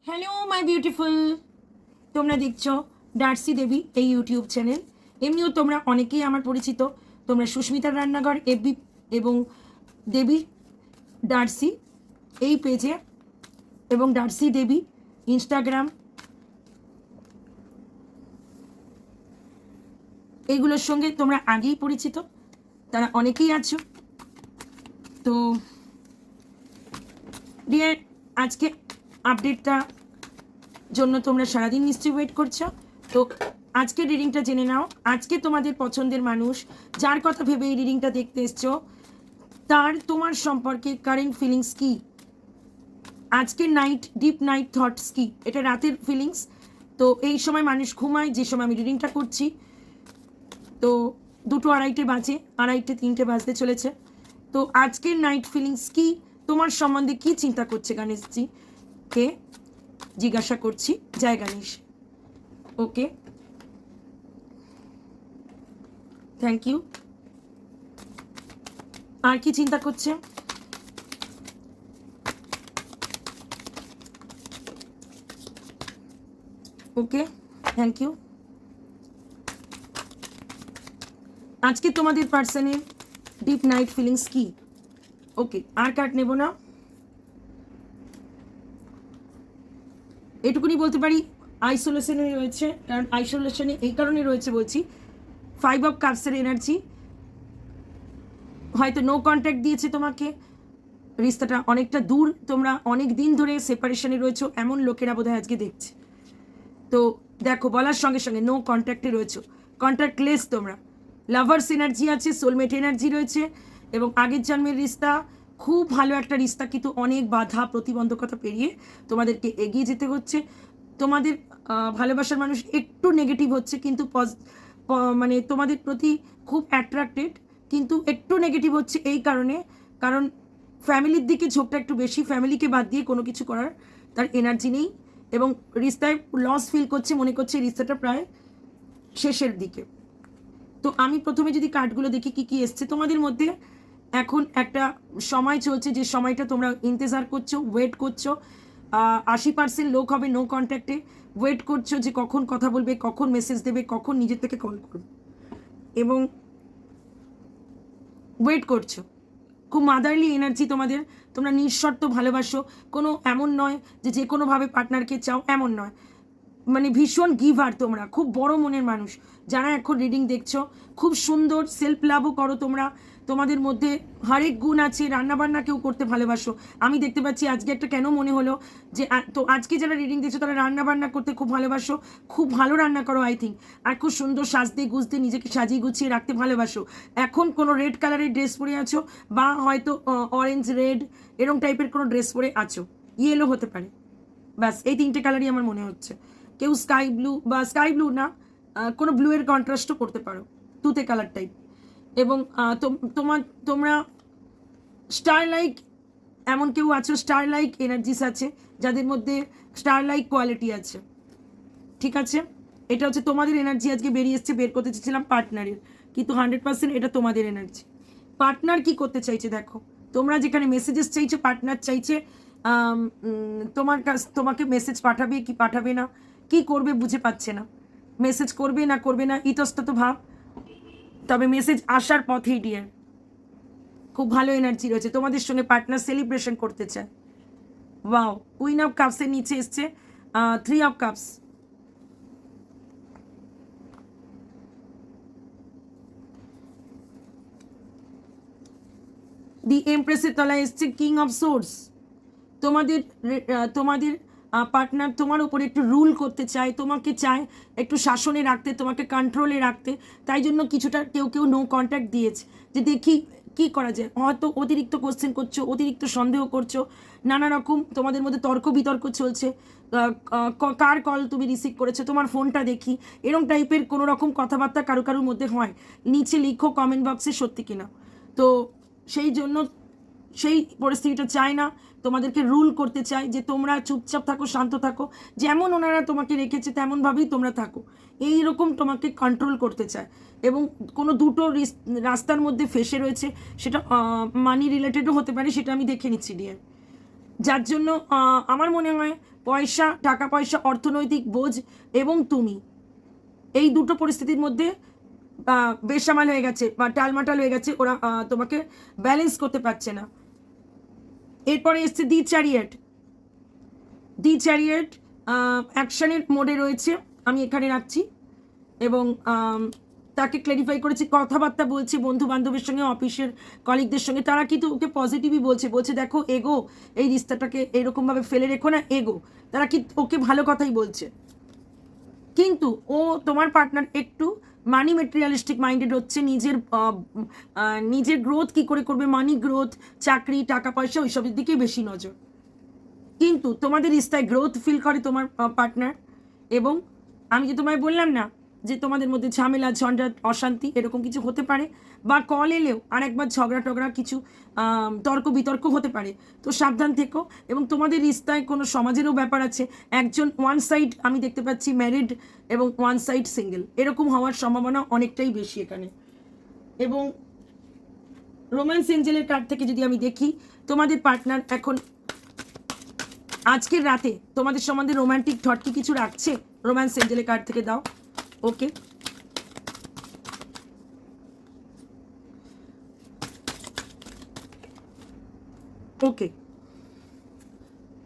Hello my beautiful, তোমরা দেখছো Darcy দেবী এই ইউটিউব চ্যানেল। এমনিও তোমরা অনেকেই আমার পরিচিত। তোমরা সুস্মিতার রান্নাঘর এফবি এবং দেবী ডার্সি এই পেজে এবং ডার্সি দেবী ইনস্টাগ্রাম এইগুলোর সঙ্গে তোমরা আগেই পরিচিত, তারা অনেকেই আছো। তো ডিয়ার, আজকে আপডেটটা জন্য তোমরা সারাদিন নিশ্চয়ই ওয়েট করছো। তো আজকে রিডিংটা জেনে নাও। আজকে তোমাদের পছন্দের মানুষ, যার কথা ভেবে এই রিডিংটা দেখতে এসছো, তার তোমার সম্পর্কে কারেন্ট ফিলিংস কি, আজকের নাইট ডিপ নাইট থটস কি, এটা রাতের ফিলিংস। তো এই সময় মানুষ ঘুমায়, যে সময় আমি রিডিংটা করছি। তো 2:30 বাজে, 2:30-3 বাজতে চলেছে। তো আজকের নাইট ফিলিংস কি, তোমার সম্বন্ধে কি চিন্তা করছে গণেশজি কে জিজ্ঞাসা করছি। জয় গণেশ। ওকে, থ্যাংক ইউ। আর কি চিন্তা করছে? ওকে, থ্যাংক ইউ। আজকে তোমাদের পার্সনের ডিপ নাইট ফিলিংস কি? ওকে, আর কার্ড নেব না। এটুকুনি বলতে পারি আইসোলেশনে রয়েছে, কারণ আইসোলেশনে এই কারণে রয়েছে বলছি, 5 অফ কাপসের এনার্জি। হয়তো নো কন্ট্যাক্ট দিয়েছে তোমাকে, রিস্তাটা অনেকটা দূর, তোমরা অনেক দিন ধরে সেপারেশনে রয়েছো এমন লোকেরা বোধহয় আজকে দেখছে। তো দেখো, বলার সঙ্গে সঙ্গে নো কন্ট্যাক্টে রয়েছো, কন্ট্যাক্টলেস তোমরা। লাভার্স এনার্জি আছে, সোলমেট এনার্জি রয়েছে, এবং আগের জন্মের রিস্তা খুব ভালো একটা রিস্তা, কিন্তু অনেক বাধা প্রতিবন্ধকতা পেরিয়ে তোমাদেরকে এগিয়ে যেতে হচ্ছে। তোমাদের ভালোবাসার মানুষ একটু নেগেটিভ হচ্ছে, কিন্তু মানে তোমাদের প্রতি খুব অ্যাট্রাক্টেড, কিন্তু একটু নেগেটিভ হচ্ছে এই কারণে, কারণ ফ্যামিলির দিকে ঝোঁকটা একটু বেশি, ফ্যামিলিকে বাদ দিয়ে কোনো কিছু করার তার এনার্জি নেই, এবং রিস্তায় লস ফিল করছে, মনে করছে রিস্তাটা প্রায় শেষের দিকে। তো আমি প্রথমে যদি কার্ডগুলো দেখি কি কি এসছে তোমাদের মধ্যে। এখন একটা সময় চলছে, যে সময়টা তোমরা ইন্তজার করছো, ওয়েট করছো। 80% লোক হবে নো কন্ট্যাক্টে, ওয়েট করছো যে কখন কথা বলবে, কখন মেসেজ দেবে, কখন নিজের থেকে কল করবে, এবং ওয়েট করছো। খুব মাদারলি এনার্জি তোমাদের, তোমরা নিঃশর্ত ভালোবাসো। কোনো এমন নয় যে যে কোনোভাবে পার্টনারকে চাও, এমন নয়। মানে ভীষণ গিভার, তোমরা খুব বড় মনের মানুষ। যারা এখন রিডিং দেখছো, খুব সুন্দর সেলফ লাভও করো তোমরা, তোমাদের মধ্যে হরেক গুণ আছে। রান্নাবান্না কেউ করতে ভালোবাসো, আমি দেখতে পাচ্ছি। আজকে একটা কেন মনে হলো যে তো আজকে যারা রিডিং দেখছো তারা রান্নাবান্না করতে খুব ভালোবাসো, খুব ভালো রান্না করো আই থিঙ্ক। আর খুব সুন্দর সাজতে গুজতে নিজেকে সাজিয়ে গুছিয়ে রাখতে ভালোবাসো। এখন কোনো রেড কালারের ড্রেস পরে আছো, বা হয়তো অরেঞ্জ রেড এরকম টাইপের কোনো ড্রেস পরে আছো, ইয়েলো হতে পারে, ব্যাস এই 3টে কালারই আমার মনে হচ্ছে। কেউ স্কাই ব্লু, বা স্কাই ব্লু না, কোনো ব্লু এর কন্ট্রাস্টও করতে পারো, তুতে কালার টাইপ। এবং তোমরা স্টার লাইক, এমন কেউ আছো স্টার লাইক এনার্জিস আছে, যাদের মধ্যে স্টার লাইক কোয়ালিটি আছে। ঠিক আছে, এটা হচ্ছে তোমাদের এনার্জি। আজকে বেরিয়ে এসছে, বের করতে চেয়েছিলাম পার্টনারের, কিন্তু 100% এটা তোমাদের এনার্জি। পার্টনার কি করতে চাইছে দেখো, তোমরা যেখানে মেসেজেস চাইছো, পার্টনার চাইছে তোমাকে মেসেজ পাঠাবে কি পাঠাবে না, কি করবে বুঝে পাচ্ছে না, মেসেজ করবে না করবে না ইতস্তত ভাব। তবে মেসেজ আসার পথেই ডিয়ার, খুব ভালো এনার্জি রয়েছে তোমাদের সঙ্গে। পার্টনার সেলিব্রেশন করতে চায়। ওয়াও, কুইন অফ কাপসের নিচে এসছে 3 অফ কাপস। দি এমপ্রেসের তলায় এসছে কিং অফ সোর্স। তোমাদের পার্টনার তোমার উপরে একটু রুল করতে চায়, তোমাকে চায় একটু শাসনে রাখতে, তোমাকে কন্ট্রোলে রাখতে। তাই জন্য কিছুটা কেউ কেউ নো কন্ট্যাক্ট দিয়েছে, যে দেখি কি করা যায়। হয়তো অতিরিক্ত কোশ্চেন করছো, অতিরিক্ত সন্দেহ করছো, নানা রকম তোমাদের মধ্যে তর্ক বিতর্ক চলছে। কার কল তুমি রিসিভ করেছো, তোমার ফোনটা দেখি, এরকম টাইপের কোনো রকম কথাবার্তা কারো কারোর মধ্যে হয়। নিচে লিখো কমেন্ট বক্সে সত্যি কিনা। তো সেই জন্য সেই পরিস্থিতিটা চায় না, তোমাদেরকে রুল করতে চায়, যে তোমরা চুপচাপ থাকো, শান্ত থাকো, যেমন ওনারা তোমাকে রেখেছে তেমনভাবেই তোমরা থাকো, এই রকম তোমাকে কন্ট্রোল করতে চায়। এবং কোনো দুটো রাস্তার মধ্যে ফেসে রয়েছে, সেটা মানি রিলেটেডও হতে পারে, সেটা আমি দেখে নিচ্ছি ডিয়ার। যার জন্য আমার মনে হয় পয়সা, টাকা পয়সা, অর্থনৈতিক বোঝ এবং তুমি, এই দুটো পরিস্থিতির মধ্যে বেসামাল হয়ে গেছে বা টালমাটাল হয়ে গেছে, ওরা তোমাকে ব্যালেন্স করতে পারছে না। এরপরে এসছে দি চ্যারিয়েট। দি চ্যারিয়েট অ্যাকশনের মোডে রয়েছে, আমি এখানে রাখছি, এবং তাকে ক্ল্যারিফাই করেছি, কথাবার্তা বলছে বন্ধু বান্ধবের সঙ্গে, অফিসের কলিগদের সঙ্গে, তারা কিন্তু ওকে পজিটিভই বলছে দেখো এগো, এই রিস্তাটাকে এরকমভাবে ফেলে রেখো না, এগো, তারা কি ওকে ভালো কথাই বলছে। কিন্তু ও তোমার পার্টনার একটু মানি মেটেরিয়ালিস্টিক মাইন্ডেড হচ্ছে, নিজের গ্রোথ কি করে করবে, মানি গ্রোথ, চাকরি, টাকা পয়সা, ওইসবের দিকে বেশি নজর। কিন্তু তোমাদের রিস্তায় গ্রোথ ফিল করে তোমার পার্টনার। এবং আমি যে তোমায় বললাম না যে তোমাদের মধ্যে ঝামেলা, ঝঞ্ঝাট, অশান্তি এরকম কিছু হতে পারে, বা কল এলেও আরেকবার ঝগড়া টগড়া, কিছু তর্ক বিতর্ক হতে পারে, তো সাবধান থেকো। এবং তোমাদের রিস্তায় কোনো সমাজেরও ব্যাপার আছে, একজন ওয়ান সাইড আমি দেখতে পাচ্ছি ম্যারিড এবং ওয়ান সাইড সিঙ্গেল, এরকম হওয়ার সম্ভাবনা অনেকটাই বেশি এখানে। এবং রোম্যান্স এঞ্জেলের কার্ড থেকে যদি আমি দেখি, তোমাদের পার্টনার এখন আজকের রাতে তোমাদের সম্বন্ধে রোম্যান্টিক থট কি কিছু রাখছে? রোম্যান্স এঞ্জেলের কার্ড থেকে দাও। ওকে, ওকে,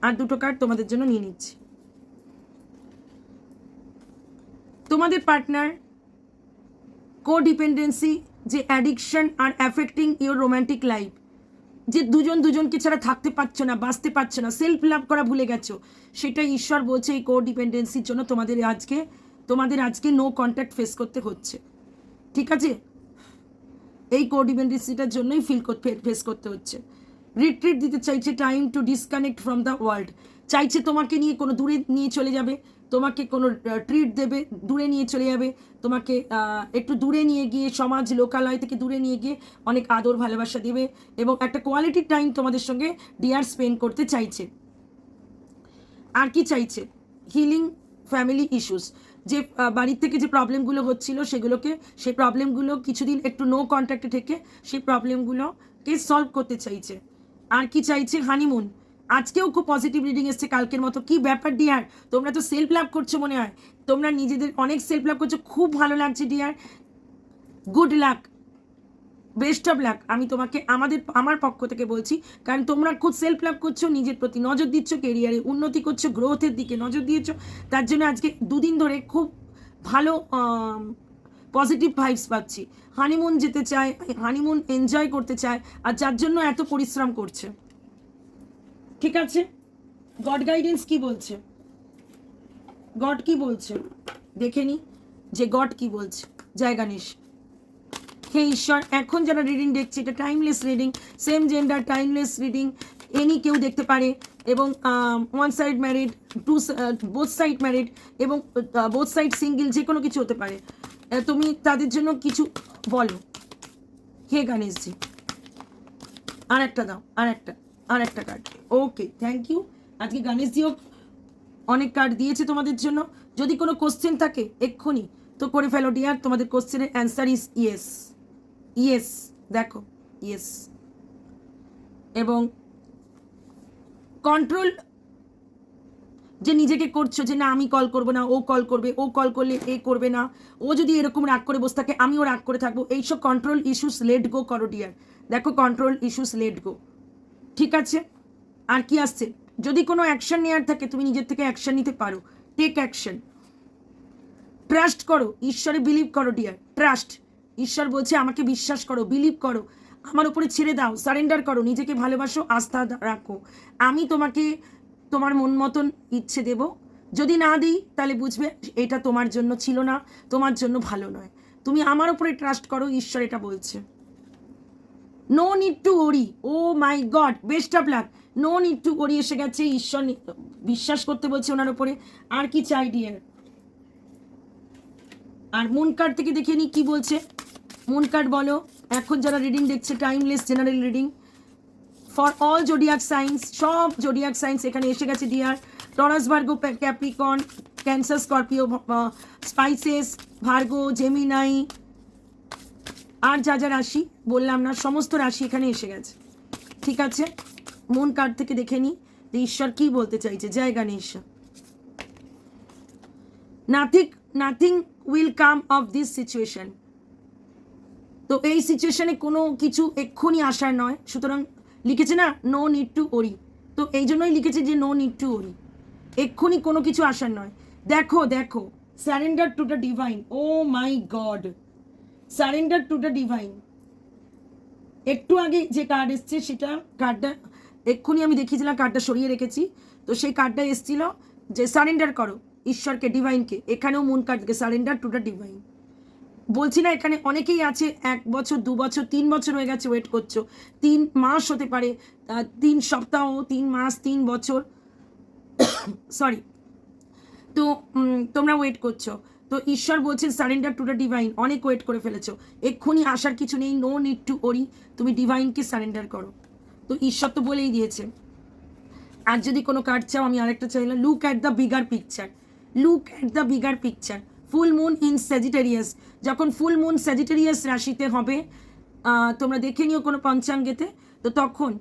আর দুটো কার্ড তোমাদের জন্য নিয়ে নিচ্ছি। তোমাদের পার্টনার কোডিপেন্ডেন্সি, যে addiction are affecting your romantic life, যে দুজনকে ছাড়া থাকতে পারছো না, বাঁচতে পারছো না, সেলফ লাভ করা ভুলে গেছো, সেটা ঈশ্বর বলছে এই কোডিপেন্ডেন্সির জন্য তোমাদের আজকে নো কন্ট্যাক্ট ফেস করতে হচ্ছে। ঠিক আছে, এই কোডিপেন্ডেন্সিটার জন্যই ফেস করতে হচ্ছে। রিট্রিট দিতে চাইছে, time to disconnect from the world, চাইছে তোমাকে নিয়ে কোনো দূরে নিয়ে চলে যাবে, তোমাকে কোনো ট্রিট দেবে, দূরে নিয়ে চলে যাবে, তোমাকে একটু দূরে নিয়ে গিয়ে সমাজ লোকালয় থেকে দূরে নিয়ে গিয়ে অনেক আদর ভালোবাসা দেবে, এবং একটা কোয়ালিটি টাইম তোমাদের সঙ্গে ডিয়ার স্পেন্ড করতে চাইছে। আর কি চাইছে? হিলিং ফ্যামিলি ইস্যুস, যে বাড়ির থেকে যে প্রবলেমগুলো হচ্ছিল সেই প্রবলেমগুলো কিছুদিন একটু নো কন্ট্যাক্টে থেকে সেই প্রবলেমগুলোকে সলভ করতে চাইছে। আর কি চাইছে? হানিমুন। আজকেও খুব পজিটিভ রিডিং এসছে কালকের মতো। কি ব্যাপার ডিয়ার, তোমরা তো সেলফ লাভ করছো মনে হয়, তোমরা নিজেদের অনেক সেলফ লাভ করছো, খুব ভালো লাগছে dear, good luck, best of luck. আমি তোমাকে আমার পক্ষ থেকে বলছি, কারণ তোমরা খুব সেলফ লাভ করছো, নিজের প্রতি নজর দিচ্ছ, কেরিয়ারে উন্নতি করছো, গ্রোথের দিকে নজর দিয়েছো, তার জন্য আজকে দুদিন ধরে খুব ভালো পজিটিভ ভাইবস পাচ্ছি। হানিমুন যেতে চায়, হানিমুন এনজয় করতে চায়, আর যার জন্য এত পরিশ্রম করছে। ঠিক আছে, গড গাইডেন্স কি বলছে, গড কি বলছে দেখে নি, যে গড কি বলছে। জয় গণেশ। হে ঈশ্বর, এখন যারা রিডিং দেখছে, এটা timeless reading, same gender timeless reading, any কেউ দেখতে পারে, এবং one side married, both side married, এবং বোথ সাইড সিঙ্গেল, যে কোনো কিছু হতে পারে। তুমি তাদের জন্য কিছু বলো। হে গণেশজি, আর একটা দাও, আর একটা কার্ড। Okay, thank you. আজকে গণেশজিও অনেক কার্ড দিয়েছে তোমাদের জন্য। যদি কোনো কোশ্চেন থাকে এক্ষুনি তো করে ফেলো ডিয়ার, তোমাদের কোশ্চেনের অ্যান্সার ইজ ইয়েস, ইয়েস, দেখো ইয়েস। এবং কন্ট্রোল যে নিজেকে করছো, যে না আমি কল করবো না, ও কল করবে, ও কল করলে এ করবে না, ও যদি এরকম রাগ করে বসে থাকে আমিও রাগ করে থাকবো, এইসব কন্ট্রোল ইস্যুস লেট গো করো ডিয়ার। দেখো কন্ট্রোল ইস্যুস লেট গো। ঠিক আছে, আর কি আসছে? যদি কোনো অ্যাকশন নেওয়ার থাকে তুমি নিজের থেকে অ্যাকশন নিতে পারো, টেক অ্যাকশন। ট্রাস্ট করো, ঈশ্বরে বিলিভ করো ডিয়ার, ট্রাস্ট। ঈশ্বর বলছে আমাকে বিশ্বাস করো, বিলিভ করো, আমার উপরে ছেড়ে দাও, সারেন্ডার করো, নিজেকে ভালোবাসো, আস্থা রাখো। আমি তোমাকে তোমার মন মতন ইচ্ছে দেব, যদি না দিই তাহলে বুঝবে এটা তোমার জন্য ছিল না, তোমার জন্য ভালো নয়। তুমি আমার উপরে ট্রাস্ট করো, ঈশ্বর এটা বলছে। No need to worry, oh my god, best of luck. No need to worry এসে গেছে, ঈশ্বর বিশ্বাস করতে বলছে ওনার উপরে। আর কি চাই ডিয়ার? আর মুন কার্ড থেকে দেখে নি কি বলছে। মুন কার্ড বলো, এখন যারা রিডিং দেখছে, timeless general reading for all zodiac signs, সব জোডিয়াক সাইন্স এখানে এসে গেছে dear. Taurus, Virgo, Capricorn, Cancer, Scorpio, Pisces, Virgo, Gemini, আর যা যা রাশি বললাম না, সমস্ত রাশি এখানে এসে গেছে। ঠিক আছে, মুন কার্ড থেকে দেখে নি যে ঈশ্বর কি বলতে চাইছে। Jai Ganesh. Nothing will come of this situation. তো এই সিচুয়েশনে কোনো কিছু এক্ষুনি আসার নয়, সুতরাং লিখেছে না নো নিড টু ওরি, তো এই জন্যই লিখেছে যে নো নিড টু ওরি, এক্ষুনি কোনো কিছু আসার নয়। দেখো দেখো, surrender to the divine. Oh my god, surrender to the divine. একটু আগে যে কার্ড এসছে সেটা, কার্ডটা এক্ষুনি আমি দেখিয়েছিলাম, কার্ডটা সরিয়ে রেখেছি, তো সেই কার্ডটা এসছিল যে সারেন্ডার করো ঈশ্বরকে, ডিভাইনকে। এখানেও মুন কার্ড থেকে সারেন্ডার টু দ্য ডিভাইন। বলছি না, এখানে অনেকেই আছে 1 বছর 2 বছর 3 বছর হয়ে গেছে ওয়েট করছো, 3 মাস হতে পারে, 3 সপ্তাহ, 3 মাস, 3 বছর, সরি। তো তোমরা ওয়েট করছো, তো ঈশ্বর বলছেন সারেন্ডার টু দ্য ডিভাইন। অনেক ওয়েট করে ফেলেছো, এক্ষুনি আসার কিছু নেই, নো নিড টু ওরি, তুমি ডিভাইনকে সারেন্ডার করো। তো ঈশ্বর তো বলেই দিয়েছে। আর যদি কোনো কার্ড চাও, আমি আরেকটা চাইলাম, look at the bigger picture, look at the bigger picture. Full moon in Sagittarius, যখন ফুল মুন স্যাজিটেরিয়াস রাশিতে হবে, তোমরা দেখে নিও কোনো পঞ্চাঙ্গেতে, তো তখন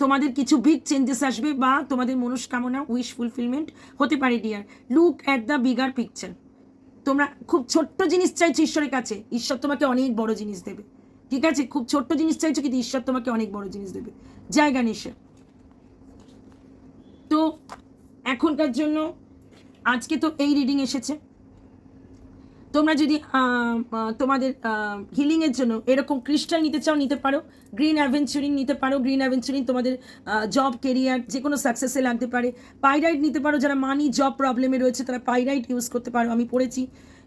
তোমাদের কিছু বিগ চেঞ্জেস আসবে, বা তোমাদের মনস্কামনা উইশ ফুলফিলমেন্ট হতে পারে dear. Look at the bigger picture. তোমরা খুব ছোট্ট জিনিস চাইছো ঈশ্বরের কাছে, ঈশ্বর তোমাকে অনেক বড় জিনিস দেবে। ঠিক আছে, খুব ছোট্ট জিনিস চাইছো, কিন্তু ঈশ্বর তোমাকে অনেক বড় জিনিস দেবে। জয় গণেশ। তো এখনকার জন্য আজকে তো এই রিডিং এসেছে। তোমরা যদি তোমাদের হিলিংয়ের জন্য এরকম ক্রিস্টাল নিতে চাও, নিতে পারো। গ্রিন অ্যাভেঞ্চুরিন নিতে পারো, গ্রিন অ্যাভেঞ্চুরিন তোমাদের জব, কেরিয়ার যে কোনো সাকসেসে লাগতে পারে। পাইরাইট নিতে পারো, যারা মানি জব প্রবলেমে রয়েছে তারা পাইরাইট ইউজ করতে পারো, আমি পড়েছি।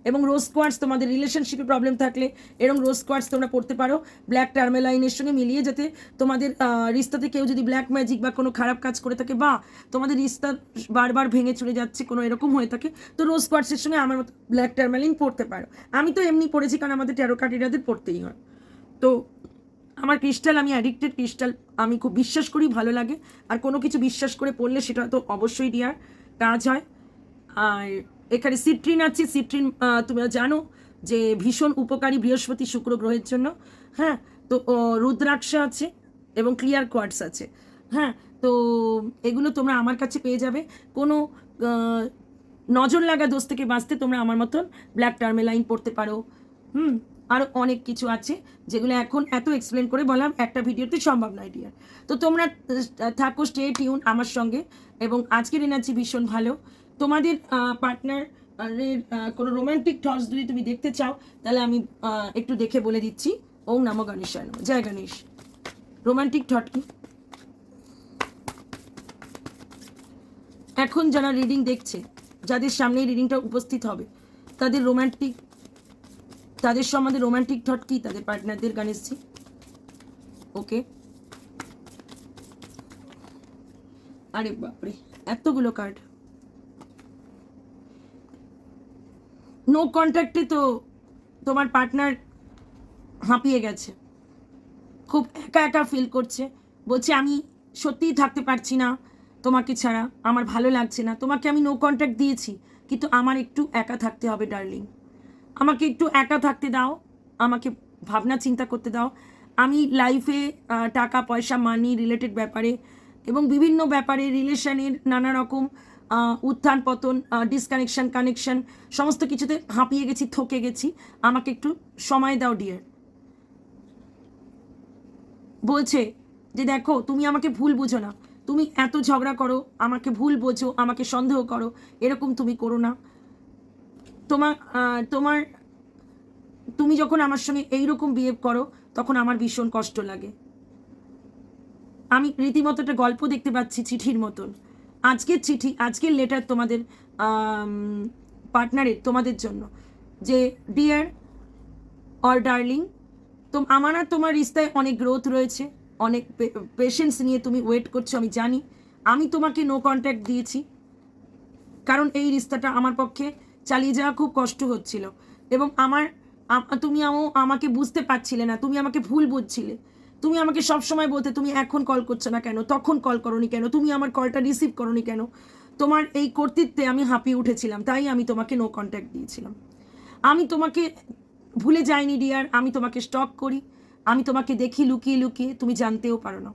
এবং রোজ কোয়ার্টস, তোমাদের রিলেশনশিপে প্রবলেম থাকলে এরকম রোজ কোয়ার্টস তোমরা পড়তে পারো, ব্ল্যাক টার্মেলাইনের সঙ্গে মিলিয়ে, যাতে তোমাদের রিস্তাতে কেউ যদি ব্ল্যাক ম্যাজিক বা কোনো খারাপ কাজ করে থাকে, বা তোমাদের রিস্তা বারবার ভেঙে চলে যাচ্ছে, কোনো এরকম হয়ে থাকে, তো রোজ কোয়ার্টসের সঙ্গে আমার মতো ব্ল্যাক টার্মেলাইন পড়তে পারো। আমি তো এমনি পড়েছি, কারণ আমাদের ট্যারো কার্ডিরাদের পড়তেই হয়। তো আমার ক্রিস্টাল, আমি অ্যাডিক্টেড ক্রিস্টাল, আমি খুব বিশ্বাস করি, ভালো লাগে। আর কোনো কিছু বিশ্বাস করে পড়লে সেটা তো অবশ্যই ডিয়ার কাজ হয়। আর এখানে সিট্রিন আছে, সিট্রিন তোমরা জানো যে ভীষণ উপকারী বৃহস্পতি শুক্র গ্রহের জন্য। হ্যাঁ, তো রুদ্রাক্ষ আছে এবং ক্লিয়ার কোয়ার্টস আছে। হ্যাঁ, তো এগুলো তোমরা আমার কাছে পেয়ে যাবে। কোনো নজর লাগা দোষ থেকে বাঁচতে তোমরা আমার মতন ব্ল্যাক টার্মেলাইন পড়তে পারো। আরও অনেক কিছু আছে যেগুলো এখন এত এক্সপ্লেন করে বললাম একটা ভিডিওতে সম্ভব নয় ডিয়ার। তো তোমরা থাকো স্টে টিউন আমার সঙ্গে। এবং আজকের এনার্জি ভীষণ ভালো। তোমাদের পার্টনারের কোনো রোম্যান্টিক থটস যদি তুমি দেখতে চাও, তাহলে আমি একটু দেখে বলে দিচ্ছি। ওম নমো গণেশায় নমঃ। জয় গণেশ। রোম্যান্টিক থট কি? এখন যারা রিডিং দেখছে, যাদের সামনে রিডিংটা উপস্থিত হবে, তাদের সম্বন্ধে রোম্যান্টিক থট কি তাদের পার্টনারদের? গণেশজি, ওকে। আরে বাপরে, এতগুলো কার্ড। নো কন্ট্যাক্টে তো তোমার পার্টনার হাঁপিয়ে গেছে, খুব একা একা ফিল করছে, বলছে আমি সত্যিই থাকতে পারছি না তোমাকে ছাড়া, আমার ভালো লাগছে না। তোমাকে আমি নো কন্ট্যাক্ট দিয়েছি, কিন্তু আমার একটু একা থাকতে হবে ডার্লিং, আমাকে একটু একা থাকতে দাও, আমাকে ভাবনা চিন্তা করতে দাও। আমি লাইফে টাকা পয়সা, মানি রিলেটেড ব্যাপারে এবং বিভিন্ন ব্যাপারে, রিলেশনের নানা রকম উত্থান পতন, ডিসকানেকশন, কানেকশন, সমস্ত কিছুতে হাঁপিয়ে গেছি, থকে গেছি, আমাকে একটু সময় দাও ডিয়ার। বলছে যে দেখো, তুমি আমাকে ভুল বুঝো না, তুমি এত ঝগড়া করো, আমাকে ভুল বোঝো, আমাকে সন্দেহ করো, এরকম তুমি করো না। তোমার তুমি যখন আমার সঙ্গে এইরকম বিহেভ করো, তখন আমার ভীষণ কষ্ট লাগে। আমি রীতিমতো একটা গল্প দেখতে পাচ্ছি, চিঠির মতন। আজকের চিঠি, আজকের লেটার তোমাদের পার্টনারের, তোমাদের জন্য, যে ডিয়ার অর ডার্লিং, আমার আর তোমার রিস্তায় অনেক গ্রোথ রয়েছে, অনেক পেশেন্স নিয়ে তুমি ওয়েট করছো, আমি জানি। আমি তোমাকে নো কন্ট্যাক্ট দিয়েছি, কারণ এই রিস্তাটা আমার পক্ষে চালিয়ে যাওয়া খুব কষ্ট হচ্ছিল। এবং তুমি আমাকে বুঝতে পারছিলে না, তুমি আমাকে ভুল বুঝছিলে। তুমি আমাকে সবসময় বলতে, তুমি এখন কল করছো না কেন, তখন কল করোনি কেন, তুমি আমার কলটা রিসিভ করোনি কেন। তোমার এই কর্তৃত্বে আমি হাঁপিয়ে উঠেছিলাম, তাই আমি তোমাকে নো কন্ট্যাক্ট দিয়েছিলাম। আমি তোমাকে ভুলে যাইনি ডিয়ার, আমি তোমাকে স্টক করি, আমি তোমাকে দেখি লুকিয়ে লুকিয়ে, তুমি জানতেও পারো না।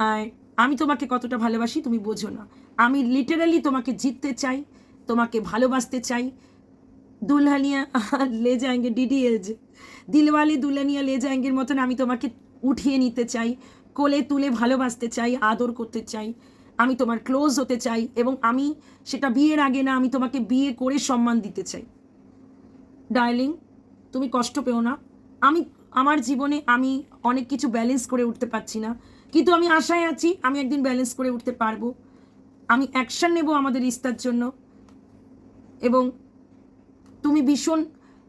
আর আমি তোমাকে কতটা ভালোবাসি তুমি বোঝো না। আমি লিটারালি তোমাকে জিততে চাই, তোমাকে ভালোবাসতে চাই। দুলহানিয়া লে যাएंगे ডিডিএলজ, দিলওয়ালে দুলহানিয়া লে যাएंगের মতন আমি তোমাকে উঠিয়ে নিতে চাই, কোলে তুলে ভালোবাসতে চাই, আদর করতে চাই, আমি তোমার ক্লোজ হতে চাই, এবং আমি সেটা বিয়ের আগে না, আমি তোমাকে বিয়ে করে সম্মান দিতে চাই। ডার্লিং, তুমি কষ্ট পেও না। আমি আমার জীবনে আমি অনেক কিছু ব্যালেন্স করে উঠতে পারছি না, কিন্তু আমি আশায় আছি আমি একদিন ব্যালেন্স করে উঠতে পারবো। আমি অ্যাকশন নেব আমাদের রিস্তার জন্য। এবং তুমি ভীষণ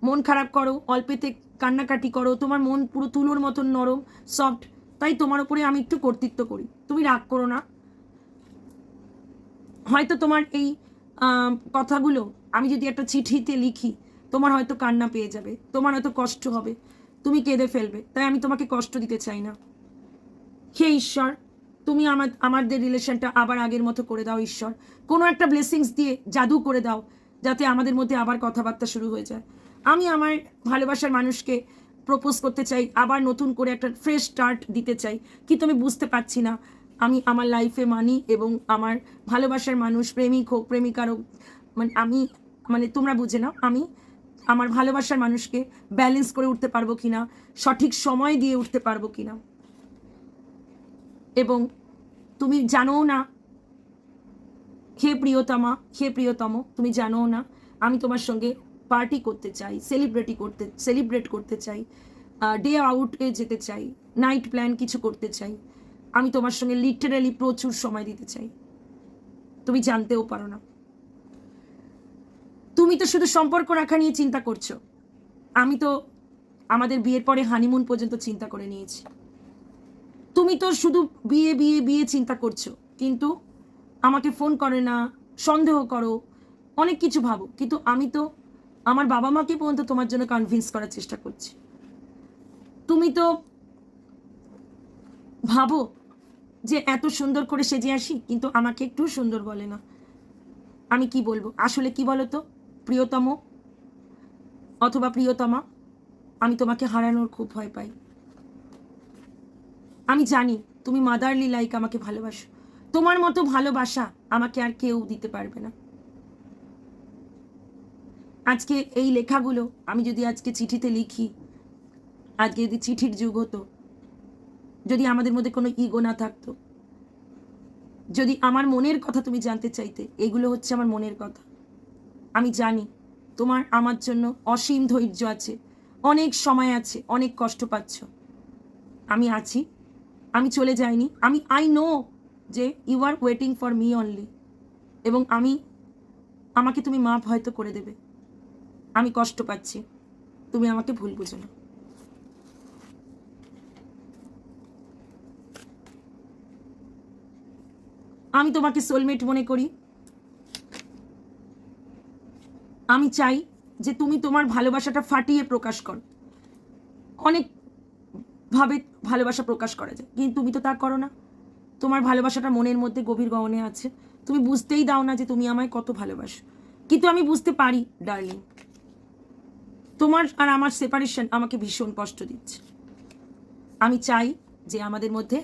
মন খারাপ করো, অল্পেতে কান্নাকাটি করো, তোমার মন পুরো তুলোর মতন নরম সফট, তাই তোমার উপরে আমি একটু কর্তৃত্ব করি। তুমি রাগ করো না। হয়তো তোমার এই কথাগুলো আমি যদি একটা চিঠিতে লিখি, তোমার হয়তো কান্না পেয়ে যাবে, তোমার হয়তো কষ্ট হবে, তুমি কেঁদে ফেলবে, তাই আমি তোমাকে কষ্ট দিতে চাই না। হে ঈশ্বর, তুমি আমাদের রিলেশনটা আবার আগের মতো করে দাও ঈশ্বর। কোনো একটা ব্লেসিংস দিয়ে জাদু করে দাও, যাতে আমাদের মধ্যে আবার কথাবার্তা শুরু হয়ে যায়। আমি আমার ভালোবাসার মানুষকে প্রপোজ করতে চাই, আবার নতুন করে একটা ফ্রেশ স্টার্ট দিতে চাই, কিন্তু আমি বুঝতে পারছি না আমি আমার লাইফে মানি এবং আমার ভালোবাসার মানুষ, প্রেমিক হোক প্রেমিকার হোক, মানে তোমরা বুঝে নাও, আমি আমার ভালোবাসার মানুষকে ব্যালেন্স করে উঠতে পারবো কিনা, সঠিক সময় দিয়ে উঠতে পারবো কিনা। এবং তুমি জানো না হে প্রিয়তমা, হে প্রিয়তম, তুমি জানো না আমি তোমার সঙ্গে পার্টি করতে চাই, সেলিব্রেট করতে চাই, ডে আউটে যেতে চাই, নাইট প্ল্যান কিছু করতে চাই, আমি তোমার সঙ্গে লিটারালি প্রচুর সময় দিতে চাই। তুমি জানতেও পারো না। তুমি তো শুধু সম্পর্ক রাখা নিয়ে চিন্তা করছো, আমি তো আমাদের বিয়ের পরে হানিমুন পর্যন্ত চিন্তা করে নিয়েছি। তুমি তো শুধু বিয়ে বিয়ে বিয়ে চিন্তা করছো, কিন্তু আমাকে ফোন করে না, সন্দেহ করো, অনেক কিছু ভাবো, কিন্তু আমি তো আমার বাবা মাকে পর্যন্ত তোমার জন্য কনভিন্স করার চেষ্টা করছি। তুমি তো ভাবো যে এত সুন্দর করে সেজে আসি, কিন্তু আমাকে একটু সুন্দর বলে না। আমি কি বলবো, আসলে কি বলো তো প্রিয়তম অথবা প্রিয়তমা, আমি তোমাকে হারানোর খুব ভয় পাই। আমি জানি তুমি মাদারলি লাইক আমাকে ভালোবাসো, তোমার মতো ভালোবাসা আমাকে আর কেউ দিতে পারবে না। আজকে এই লেখাগুলো আমি যদি আজকে চিঠিতে লিখি, আজকে যদি চিঠির যুগ হতো, যদি আমাদের মধ্যে কোনো ইগো না থাকতো, যদি আমার মনের কথা তুমি জানতে চাইতে, এগুলো হচ্ছে আমার মনের কথা। আমি জানি তোমার আমার জন্য অসীম ধৈর্য আছে, অনেক সময় আছে, অনেক কষ্ট পাচ্ছ, আমি আছি, আমি চলে যাইনি। আই নো যে you are waiting for me only, এবং আমাকে তুমি মাফ হয়তো করে দেবে। আমি কষ্ট পাচ্ছি, তুমি আমাকে ভুল বুঝো না। আমি তোমাকে সোলমেট মনে করি। আমি চাই যে তুমি তোমার ভালোবাসাটা ফাটিয়ে প্রকাশ করো। অনেক ভাবে ভালোবাসা প্রকাশ করা যায়, কিন্তু তুমি তো তা করো না। তোমার ভালোবাসাটা মনের মধ্যে গভীর গহনে আছে, তুমি বুঝতেই দাও না যে তুমি আমায় কত ভালোবাসো। কিন্তু আমি বুঝতে পারি ডার্লিং, তোমার আর আমার সেপারেশন আমাকে ভীষণ কষ্ট দিচ্ছে। আমি চাই যে আমাদের মধ্যে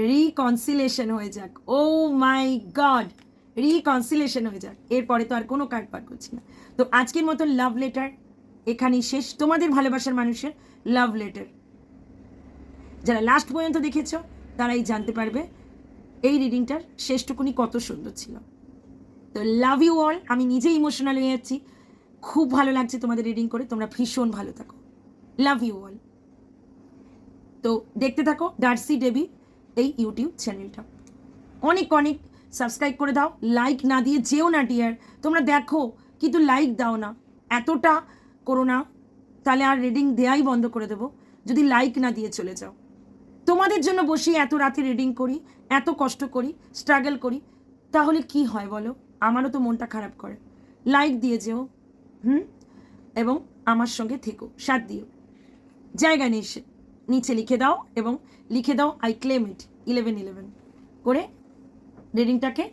রিকনসিলেশন হয়ে যাক। ও মাই গড, রিকনসিলেশন হয়ে যাক, এরপরে তো আর কোনো কার্ড পার করছি না। তো আজকের মতো লাভ লেটার এখানেই শেষ, তোমাদের ভালোবাসার মানুষের লাভ লেটার। যারা লাস্ট পর্যন্ত দেখেছ তারাই জানতে পারবে এই রিডিংটার শেষটুকুনি কত সুন্দর ছিল। তো লাভ ইউ অল। আমি নিজেই ইমোশনাল হয়ে যাচ্ছি, খুব ভালো লাগছে তোমাদের রিডিং করে, তোমরা ভীষণ ভালো থাকো। Love you all. তো দেখতে থাকো ডার্সি ডেবি এই ইউটিউব চ্যানেলটা, অনেক অনেক সাবস্ক্রাইব করে দাও। লাইক না দিয়ে যেও না ডিয়ার, তোমরা দেখো কিন্তু লাইক দাও না, এতটা করো না, তাহলে আর রিডিং দেয়াই বন্ধ করে দেবো যদি লাইক না দিয়ে চলে যাও। তোমাদের জন্য বসি এত রাতে রিডিং করি, এত কষ্ট করি, স্ট্রাগল করি, তাহলে কি হয় বলো? আমারও তো মনটা খারাপ করে। লাইক দিয়ে যেও, এবং আমার সঙ্গে থেকো, সাথ দিও। জায়গা নিচে লিখে দাও, এবং লিখে দাও আই ক্লেম ইট 1111 করে রিডিংটাকে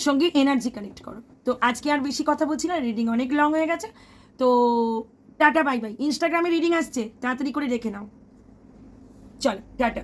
সঙ্গে এনার্জি কানেক্ট করো। তো আজকে আর বেশি কথা বলছি না, রিডিং অনেক লং হয়ে গেছে। তো টাটা বাই বাই। ইনস্টাগ্রামে রিডিং আসছে, তাড়াতাড়ি করে রেখে নাও। চলো টাটা।